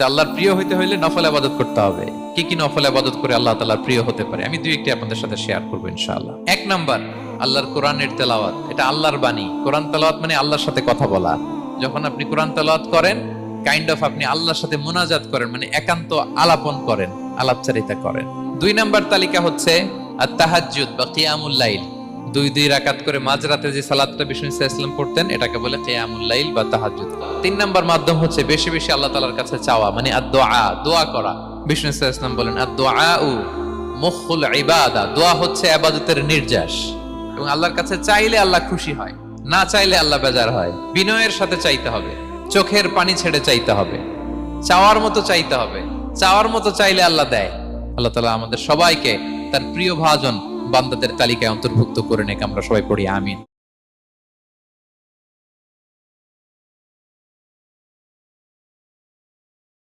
আল্লাহর প্রিয় হইতে হইলে নফল ইবাদত করতে হবে। কি কি নফল ইবাদত করে আল্লাহ তাআলার প্রিয় হতে পারে আমি দুই একটি আপনাদের সাথে শেয়ার করব ইনশাআল্লাহ। এক নাম্বার, আল্লাহর কোরআনের তেলাওয়াত। এটা আল্লাহর বাণী। কোরআন তেলাওয়াত মানে আল্লাহর সাথে কথা বলা। যখন আপনি কোরআন তেলাওয়াত করেন, কাইন্ড অফ আপনি আল্লাহর সাথে মুনাজাত করেন, মানে একান্ত আলাপন করেন, আলাপচারিতা করেন। দুই নাম্বার তালিকা হচ্ছে আত-তাহাজ্জুদ বা কিয়ামুল লাইল। দুই রাকাত করে মাঝরাতে যে সালাতটা বিষ্ণু সাল্লাল্লাহু আলাইহি ওয়াসাল্লাম পড়তেন, এটাকে বলে কিয়ামুল লাইল বা তাহাজ্জুদ। তিন নাম্বার মাধ্যম হচ্ছে বেশি বেশি আল্লাহ তাআলার কাছে চাওয়া, মানে আদ-দুআ, দোয়া করা। বিষ্ণু সাল্লাল্লাহু আলাইহি ওয়াসাল্লাম বলেন আদ-দুআউ মুখুল ইবাদা, দোয়া হচ্ছে ইবাদতের নির্যাস। এবং আল্লাহর কাছে চাইলে আল্লাহ খুশি হয়, না চাইলে আল্লাহ বেজার হয়। বিনয়ের সাথে চাইতে হবে, চোখের পানি ছেড়ে চাইতে হবে, চাওয়ার মতো চাইতে হবে। চাওয়ার মতো চাইলে আল্লাহ দেয়। আল্লাহ তাআলা আমাদের সবাইকে তার প্রিয় ভাজন বান্দাদের তালিকায় অন্তর্ভুক্ত করে নেক। আমরা সবাই পড়ি আমিন।